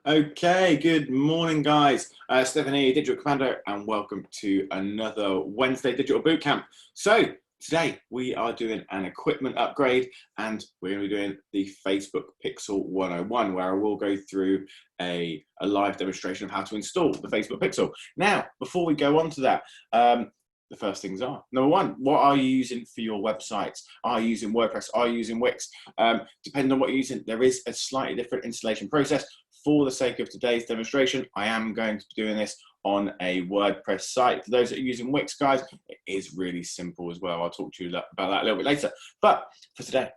Okay, good morning, guys. Stephanie, Digital Commando, and welcome to another Wednesday Digital Bootcamp. So today we are doing an equipment upgrade, and we're going to be doing the Facebook Pixel 101, where I will go through a live demonstration of how to install the Facebook Pixel. Now, before we go on to that, the first things are, number one, what are you using for your websites? Are you using WordPress? Are you using Wix? Depending on what you're using, there is a slightly different installation process. For the sake of today's demonstration, I am going to be doing this on a WordPress site. For those that are using Wix, guys, it is really simple as well. I'll talk to you about that a little bit later. But for today,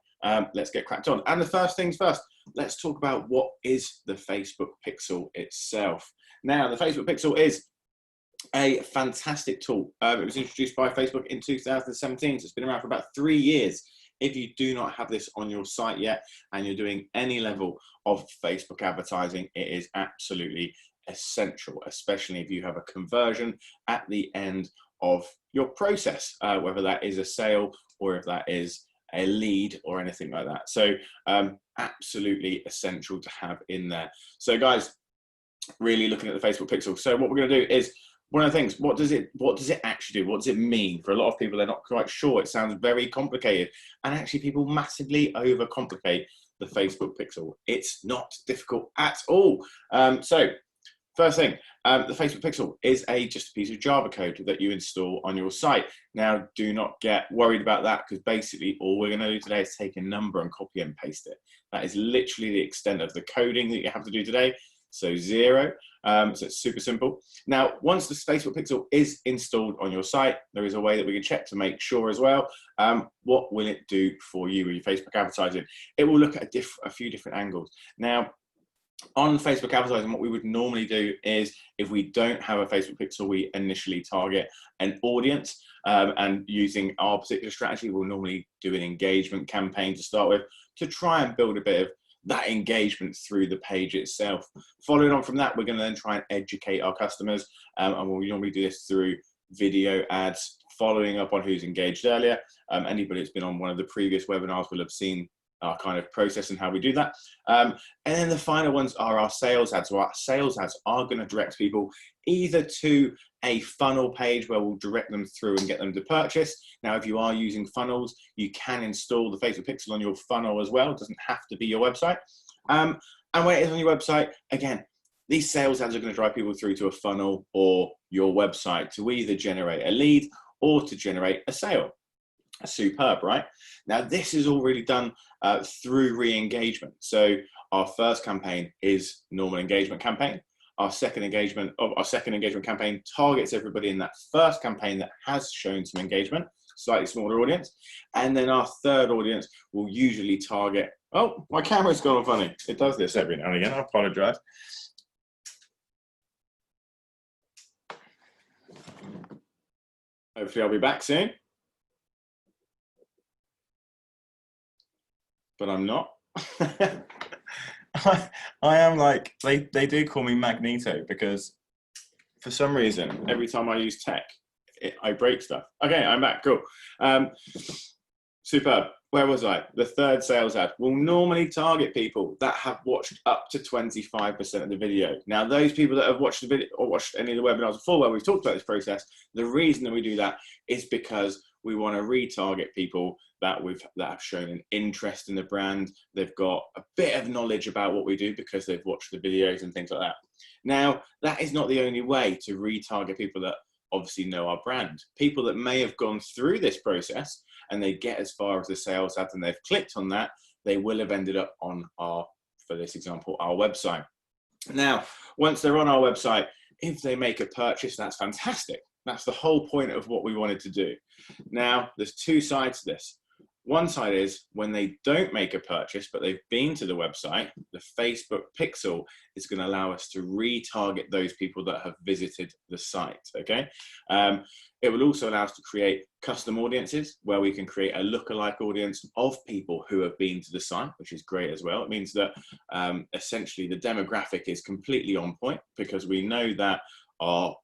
let's get cracked on. And the first things first, let's talk about what is the Facebook Pixel itself. Now, the Facebook Pixel is a fantastic tool. It was introduced by Facebook in 2017, so it's been around for about 3 years. If you do not have this on your site yet and you're doing any level of Facebook advertising, it is absolutely essential, especially if you have a conversion at the end of your process, whether that is a sale or if that is a lead or anything like that. So absolutely essential to have in there. So guys, really looking at the Facebook Pixel. So what we're going to do is, one of the things, what does it actually do? What does it mean? For a lot of people, they're not quite sure. It sounds very complicated. And actually, people massively overcomplicate the Facebook Pixel. It's not difficult at all. So first thing, the Facebook Pixel is just a piece of Java code that you install on your site. Now, do not get worried about that, because basically all we're going to do today is take a number and copy and paste it. That is literally the extent of the coding that you have to do today. So 0. So it's super simple. Now, once the Facebook Pixel is installed on your site, there is a way that we can check to make sure as well. What will it do for you with your Facebook advertising? It will look at a few different angles. Now, on Facebook advertising, what we would normally do is, if we don't have a Facebook Pixel, we initially target an audience, and using our particular strategy, we'll normally do an engagement campaign to start with, to try and build a bit of that engagement through the page itself. Following on from that, we're going to then try and educate our customers, and we'll normally do this through video ads, following up on who's engaged earlier. Anybody that's been on one of the previous webinars will have seen our kind of process and how we do that. And then the final ones are our sales ads. So our sales ads are going to direct people either to a funnel page where we'll direct them through and get them to purchase. Now, if you are using funnels, you can install the Facebook Pixel on your funnel as well. It doesn't have to be your website. And when it is on your website, again, these sales ads are going to drive people through to a funnel or your website to either generate a lead or to generate a sale. Superb, right? Now, this is all really done through re-engagement. So our first campaign is normal engagement campaign. Our second engagement campaign targets everybody in that first campaign that has shown some engagement, slightly smaller audience. And then our third audience will usually target, oh, my camera's gone funny. It does this every now and again, I apologize. Hopefully I'll be back soon. But I'm not. I am like, they do call me Magneto, because for some reason, every time I use tech, I break stuff. Okay, I'm back, cool. Superb. Where was I? The third sales ad will normally target people that have watched up to 25% of the video. Now, those people that have watched the video or watched any of the webinars before where we've talked about this process, the reason that we do that is because we want to retarget people that have shown an interest in the brand. They've got a bit of knowledge about what we do because they've watched the videos and things like that. Now, that is not the only way to retarget people that obviously know our brand. People that may have gone through this process and they get as far as the sales ad and they've clicked on that, they will have ended up on our, for this example, our website. Now, once they're on our website, if they make a purchase, that's fantastic. That's the whole point of what we wanted to do. Now, there's two sides to this. One side is when they don't make a purchase, but they've been to the website, the Facebook Pixel is going to allow us to retarget those people that have visited the site, okay? It will also allow us to create custom audiences where we can create a lookalike audience of people who have been to the site, which is great as well. It means that essentially the demographic is completely on point because we know that our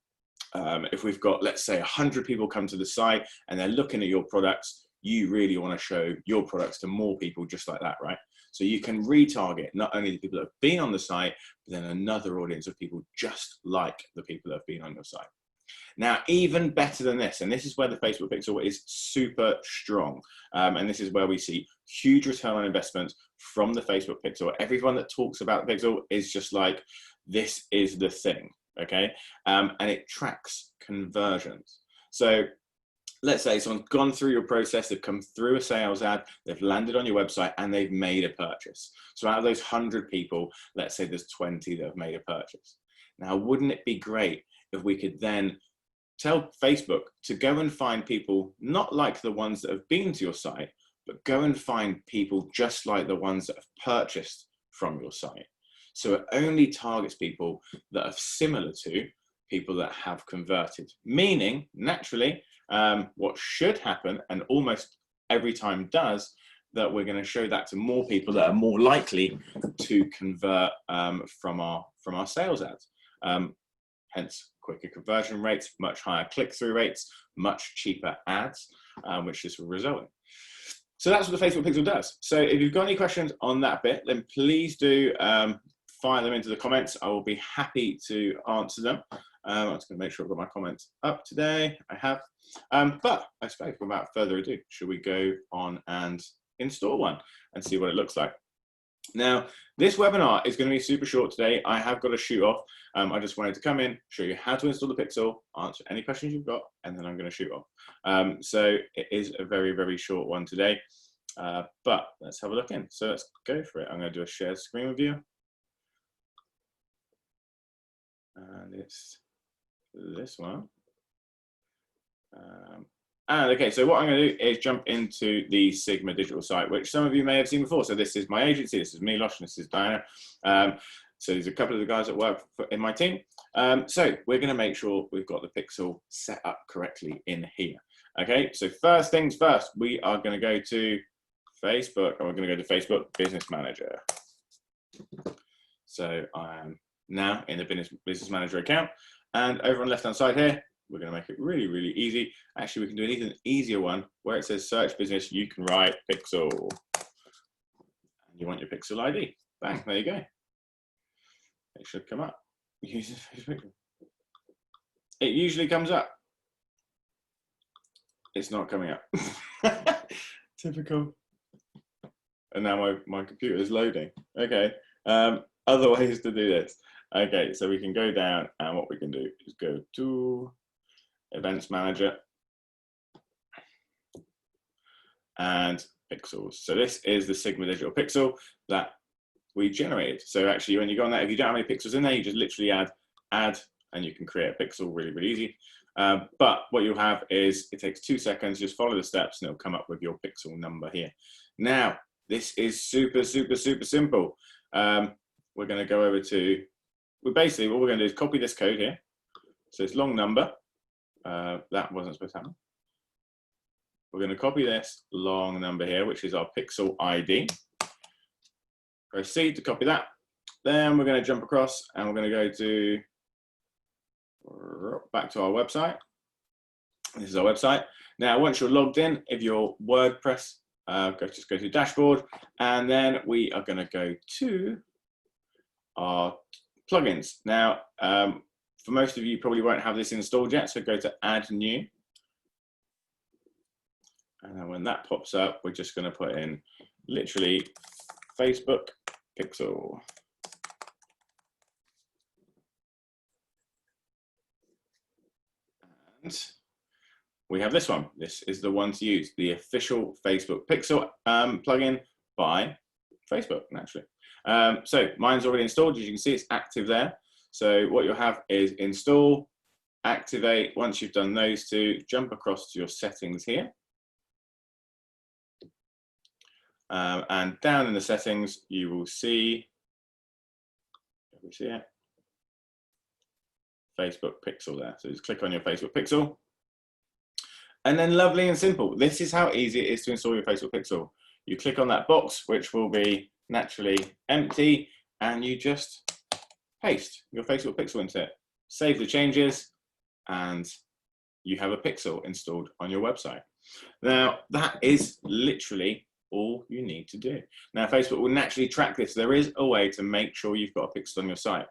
If we've got, let's say, 100 people come to the site and they're looking at your products, you really want to show your products to more people just like that, right? So you can retarget not only the people that have been on the site, but then another audience of people just like the people that have been on your site. Now, even better than this, and this is where the Facebook pixel is super strong, and this is where we see huge return on investment from the Facebook pixel. Everyone that talks about the pixel is just like, this is the thing, okay? And it tracks conversions. So let's say someone's gone through your process, they've come through a sales ad, they've landed on your website, and they've made a purchase. So out of those 100 people, let's say there's 20 that have made a purchase. Now, wouldn't it be great if we could then tell Facebook to go and find people not like the ones that have been to your site, but go and find people just like the ones that have purchased from your site. So it only targets people that are similar to people that have converted, meaning naturally what should happen, and almost every time does, that we're going to show that to more people that are more likely to convert from our sales ads. Hence quicker conversion rates, much higher click-through rates, much cheaper ads, which this will result in. So that's what the Facebook pixel does. So if you've got any questions on that bit, then please do fire them into the comments. I will be happy to answer them. I'm just going to make sure I've got my comments up today. I have. But I suppose without further ado, should we go on and install one and see what it looks like? Now, this webinar is going to be super short today. I have got to shoot off. I just wanted to come in, show you how to install the pixel, answer any questions you've got, and then I'm going to shoot off. So it is a very, very short one today, but let's have a look in. So let's go for it. I'm going to do a shared screen with you. And it's this one. Okay, so what I'm going to do is jump into the Sigma Digital site, which some of you may have seen before. So this is my agency, this is Milosh, and this is Diana. So there's a couple of the guys that work in my team. So we're going to make sure we've got the pixel set up correctly in here. Okay, so first things first, we are going to go to Facebook, and we're going to go to Facebook Business Manager. So I am now in the Business Manager account, and over on the left-hand side here, we're going to make it really, really easy. Actually, we can do an even easier one where it says search business. You can write pixel. And you want your pixel ID. Bang, there you go. It should come up. It usually comes up. It's not coming up. Typical. And now my computer is loading. Okay. Other ways to do this. Okay, so we can go down, and what we can do is go to Events Manager and Pixels. So this is the Sigma Digital Pixel that we generated. So actually, when you go on that, if you don't have any pixels in there, you just literally add, and you can create a pixel really, really easy. But what you'll have is, it takes 2 seconds, just follow the steps, and it'll come up with your pixel number here. Now, this is super, super, super simple. We're going to go over to, basically what we're going to do is copy this code here. So it's long number. That wasn't supposed to happen. We're going to copy this long number here, which is our pixel ID. Proceed to copy that. Then we're going to jump across, and we're going to go to back to our website. This is our website. Now, once you're logged in, if you're WordPress, just go to dashboard, and then we are going to go to our plugins. Now, for most of you, probably won't have this installed yet, so go to Add New. And then when that pops up, we're just going to put in literally Facebook Pixel. And we have this one. This is the one to use, the official Facebook Pixel plugin by Facebook, naturally. So mine's already installed. As you can see, it's active there. So what you'll have is install, activate. Once you've done those two, jump across to your settings here. And down in the settings, you will see, Facebook Pixel there. So just click on your Facebook Pixel. And then lovely and simple. This is how easy it is to install your Facebook Pixel. You click on that box, which will be naturally empty, and you just paste your Facebook Pixel into it. Save the changes, and you have a pixel installed on your website. Now, that is literally all you need to do. Now, Facebook will naturally track this. There is a way to make sure you've got a pixel on your site.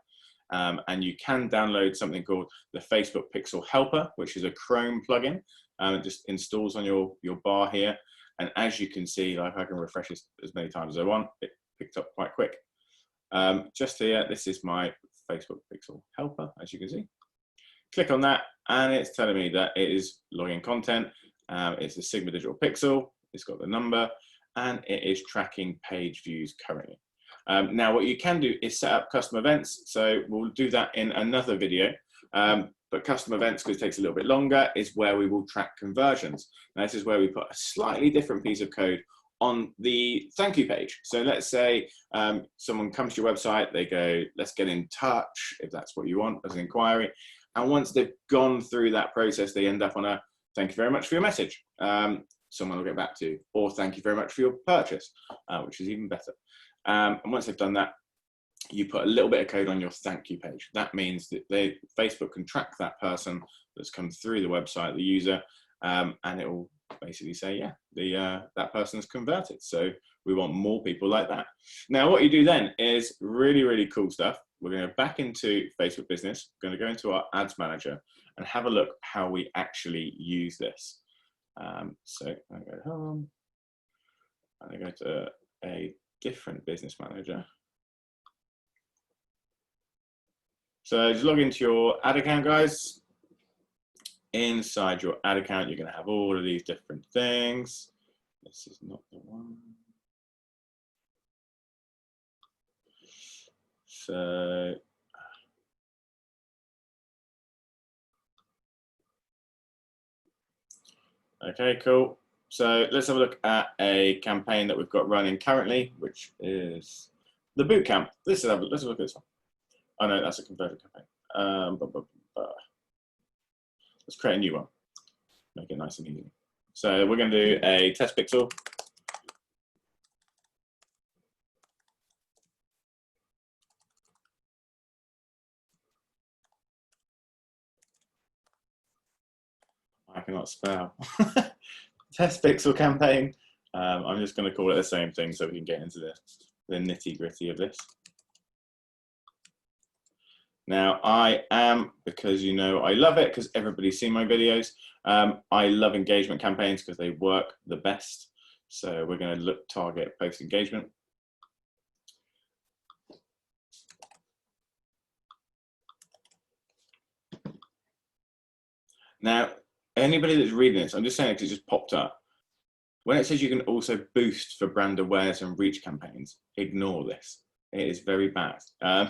And you can download something called the Facebook Pixel Helper, which is a Chrome plugin. It just installs on your bar here. And as you can see, like I can refresh this as many times as I want, it picked up quite quick. Just here, this is my Facebook Pixel Helper, as you can see. Click on that, and it's telling me that it is login content. It's a Sigma Digital Pixel. It's got the number, and it is tracking page views currently. Now, what you can do is set up custom events. So we'll do that in another video. But custom events, because it takes a little bit longer, is where we will track conversions. Now, this is where we put a slightly different piece of code on the thank you page. So let's say someone comes to your website, they go, let's get in touch, if that's what you want as an inquiry. And once they've gone through that process, they end up on a thank you very much for your message. Someone will get back to you, or thank you very much for your purchase, which is even better. And once they've done that, you put a little bit of code on your thank you page. That means that Facebook can track that person that's come through the website, the user, and it will basically say, yeah, that person's converted. So we want more people like that. Now, what you do then is really, really cool stuff. We're going to go back into Facebook Business. We're going to go into our Ads Manager and have a look how we actually use this. So I go home, and I go to a different business manager. So just log into your ad account, guys. Inside your ad account, you're going to have all of these different things. This is not the one. So okay, cool. So let's have a look at a campaign that we've got running currently, which is the BootCamp. Let's have a look at this one. Oh no, that's a converted campaign. Let's create a new one. Make it nice and easy. So we're going to do a test pixel. I cannot spell. Test pixel campaign. I'm just going to call it the same thing so we can get into the nitty gritty of this. Now, I am, because you know I love it, because everybody's seen my videos, I love engagement campaigns because they work the best. So we're going to target post engagement. Now, anybody that's reading this, I'm just saying it because it just popped up. When it says you can also boost for brand awareness and reach campaigns, ignore this. It is very bad.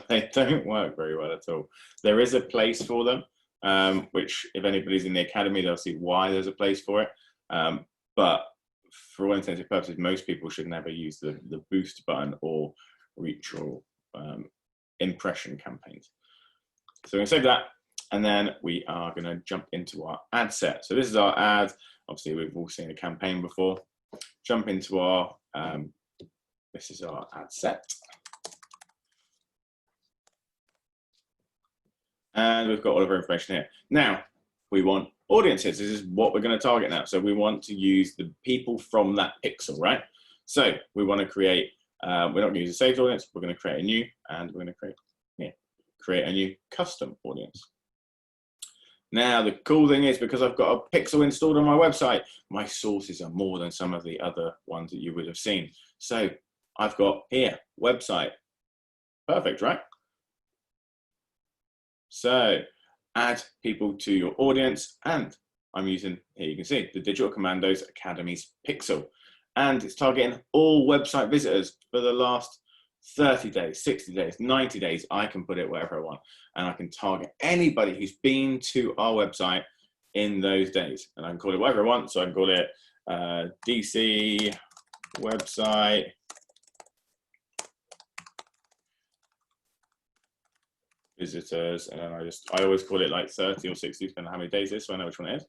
They don't work very well at all. There is a place for them, which if anybody's in the academy, they'll see why there's a place for it. But for all intents and purposes, most people should never use the boost button or reach or impression campaigns. So we're going to save that, and then we are going to jump into our ad set. So this is our ad. Obviously, we've all seen a campaign before. Jump into our, this is our ad set. And we've got all of our information here. Now, we want audiences. This is what we're going to target now. So we want to use the people from that pixel, right? So we want to create, we're not going to use a saved audience. We're going to create a new, and we're going to create a new custom audience. Now, the cool thing is, because I've got a pixel installed on my website, my sources are more than some of the other ones that you would have seen. So I've got here, website. Perfect, right? So add people to your audience, and I'm using, here you can see, the Digital Commandos Academy's pixel. And it's targeting all website visitors for the last 30 days, 60 days, 90 days. I can put it wherever I want, and I can target anybody who's been to our website in those days. And I can call it whatever I want. So I can call it DC website visitors, and then I always call it like 30 or 60, depending on how many days it is, so I know which one it is.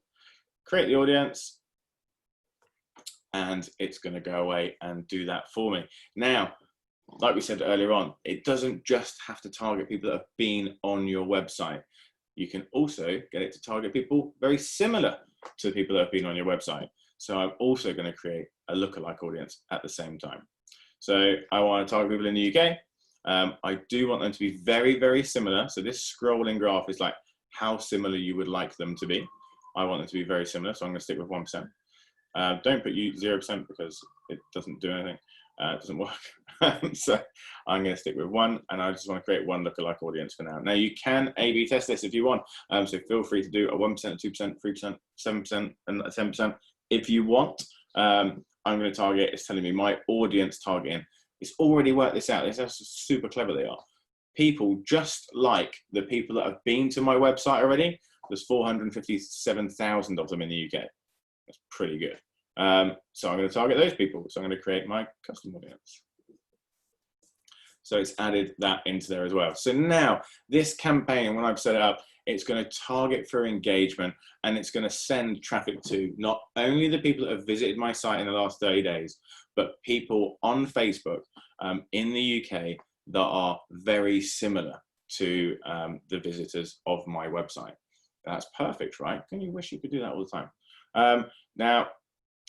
Create the audience, and it's going to go away and do that for me. Now, like we said earlier on, it doesn't just have to target people that have been on your website. you can also get it to target people very similar to the people that have been on your website. So I'm also going to create a lookalike audience at the same time. So I want to target people in the UK. I do want them to be very, very similar. So this scrolling graph is like how similar you would like them to be. I want them to be very similar, so I'm going to stick with 1%. Don't put 0% because it doesn't do anything. It doesn't work. So I'm going to stick with 1, and I just want to create one lookalike audience for now. Now you can A/B test this if you want. So feel free to do a 1%, 2%, 3%, 7%, and a 10% if you want. I'm going to target. It's telling me my audience targeting. It's already worked this out. That's super clever they are. People just like the people that have been to my website already. There's 457,000 of them in the UK. That's pretty good. So I'm going to target those people. So I'm going to create my custom audience. So it's added that into there as well. So now this campaign, when I've set it up, it's going to target for engagement, and it's going to send traffic to not only the people that have visited my site in the last 30 days, but people on Facebook in the UK that are very similar to the visitors of my website. That's perfect, right? Can you wish you could do that all the time? Now,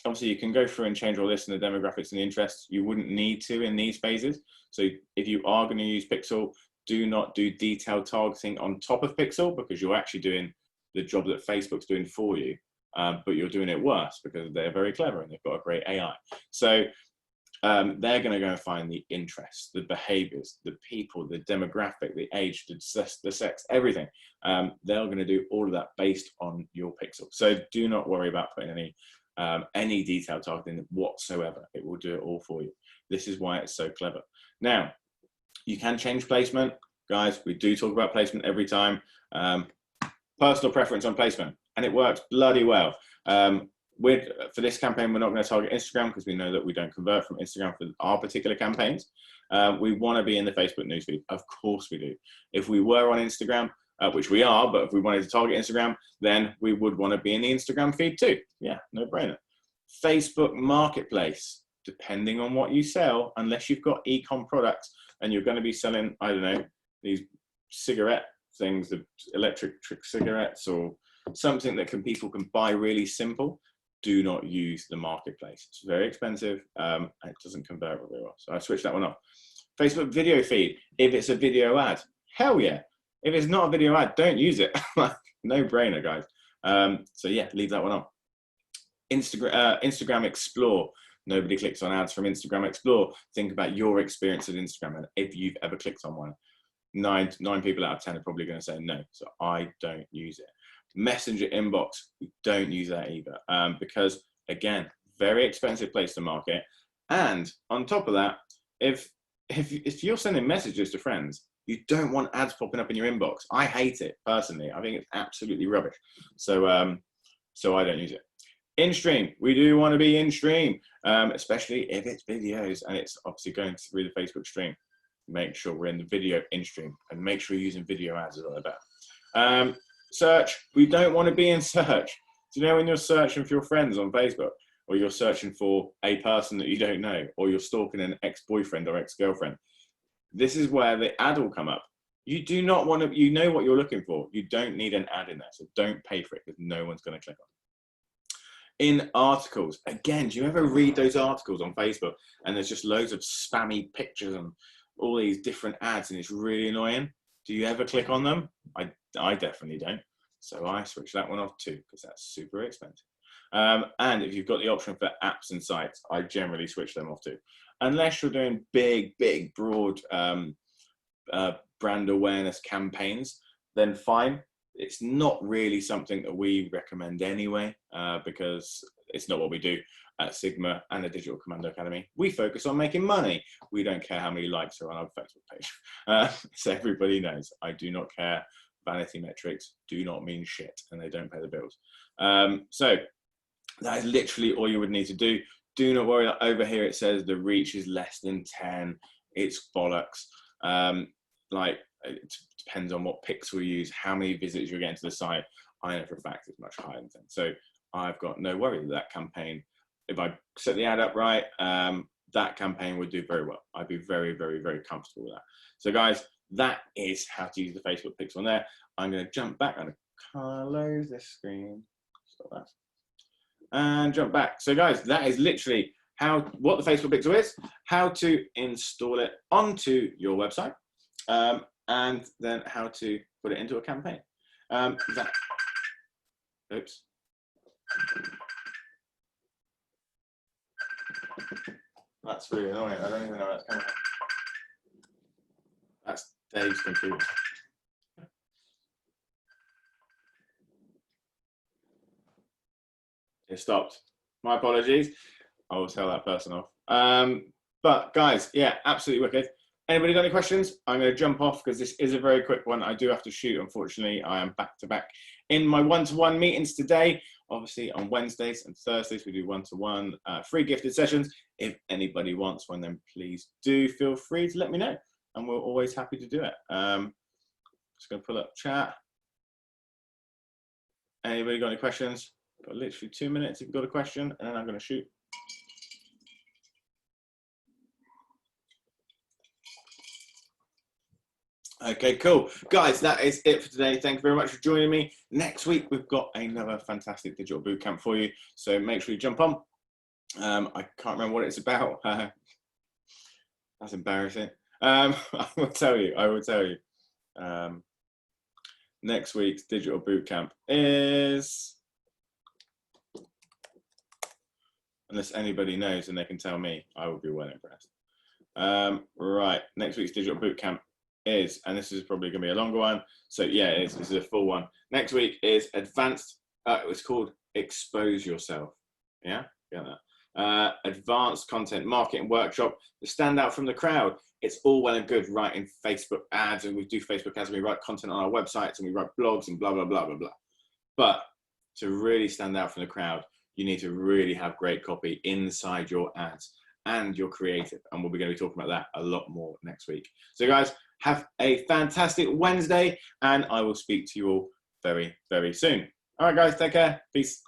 obviously, you can go through and change all this in the demographics and the interests. You wouldn't need to in these phases. So if you are going to use Pixel, do not do detailed targeting on top of Pixel, because you're actually doing the job that Facebook's doing for you, but you're doing it worse because they're very clever and they've got a great AI. So they're going to go and find the interests, the behaviors, the people, the demographic, the age, the sex, everything. They're going to do all of that based on your Pixel. So do not worry about putting any detailed targeting whatsoever. It will do it all for you. This is why it's so clever. Now, you can change placement. Guys, we do talk about placement every time. Personal preference on placement, and it works bloody well. For this campaign, we're not going to target Instagram because we know that we don't convert from Instagram for our particular campaigns. We want to be in the Facebook newsfeed. Of course we do. If we were on Instagram, which we are, but if we wanted to target Instagram, then we would want to be in the Instagram feed too. Yeah, no brainer. Facebook Marketplace, depending on what you sell, unless you've got e-com products and you're going to be selling, I don't know, these cigarette things, the electric cigarettes or something that people can buy really simple, do not use the marketplace. It's very expensive and it doesn't convert very well. So I switched that one off. Facebook video feed, if it's a video ad, hell yeah. If it's not a video ad, don't use it. No brainer, guys. So yeah, leave that one on. Instagram Explore. Nobody clicks on ads from Instagram Explore. Think about your experience at Instagram, and if you've ever clicked on one, nine people out of 10 are probably going to say no. So I don't use it. Messenger inbox, we don't use that either, because again, very expensive place to market. And on top of that, if you're sending messages to friends, you don't want ads popping up in your inbox. I hate it personally. I think it's absolutely rubbish. So so I don't use it. In stream, we do want to be in stream, especially if it's videos and it's obviously going through the Facebook stream. Make sure we're in the video in stream, and make sure you're using video ads as well. About search, we don't want to be in search. Do you know when you're searching for your friends on Facebook, or you're searching for a person that you don't know, or you're stalking an ex-boyfriend or ex-girlfriend? This is where the ad will come up. You do not want to, you know what you're looking for. You don't need an ad in there, so don't pay for it because no one's going to click on it. In articles, again, do you ever read those articles on Facebook and there's just loads of spammy pictures and all these different ads and it's really annoying? Do you ever click on them? I definitely don't. So I switch that one off too because that's super expensive. And if you've got the option for apps and sites, I generally switch them off too. Unless you're doing big, broad brand awareness campaigns, then fine. It's not really something that we recommend anyway, because it's not what we do at Sigma and the Digital Commando Academy. We focus on making money. We don't care how many likes are on our Facebook page. So everybody knows I do not care. Vanity metrics do not mean shit and they don't pay the bills. So that is literally all you would need to do. Do not worry that over here it says the reach is less than 10. It's bollocks. It depends on what pixel you use, how many visitors you're getting to the site. I know for a fact it's much higher than 10. So I've got no worry that that campaign, if I set the ad up right, that campaign would do very well. I'd be very, very, very comfortable with that. So guys, that is how to use the Facebook pixel on there. I'm going to jump back. I'm going to close this screen. Stop that. And jump back. So guys, that is literally what the Facebook Pixel is, how to install it onto your website, and then how to put it into a campaign. Oops. That's really annoying. I don't even know where that's coming from. That's Dave's computer. It stopped. My apologies. I will tell that person off. But guys, yeah, absolutely wicked. Anybody got any questions? I'm going to jump off because this is a very quick one. I do have to shoot, unfortunately. I am back to back in my one-to-one meetings today. Obviously, on Wednesdays and Thursdays, we do one-to-one free gifted sessions. If anybody wants one, then please do feel free to let me know. And we're always happy to do it. Just going to pull up chat. Anybody got any questions? Got literally 2 minutes if you've got a question, and then I'm going to shoot. Okay, cool. Guys, that is it for today. Thank you very much for joining me. Next week, we've got another fantastic digital bootcamp for you. So make sure you jump on. I can't remember what it's about. That's embarrassing. I will tell you. Next week's digital bootcamp is, unless anybody knows and they can tell me, I will be well impressed. Right, next week's digital bootcamp is, and this is probably going to be a longer one, so yeah, this is a full one. Next week is advanced, it's called Expose Yourself. Yeah, get that. Advanced content marketing workshop to stand out from the crowd. It's all well and good writing Facebook ads, and we do Facebook ads, and we write content on our websites, and we write blogs and blah, blah, blah, blah, blah. But to really stand out from the crowd, you need to really have great copy inside your ads and your creative. And we'll be going to be talking about that a lot more next week. So guys, have a fantastic Wednesday, and I will speak to you all very, very soon. All right, guys, take care. Peace.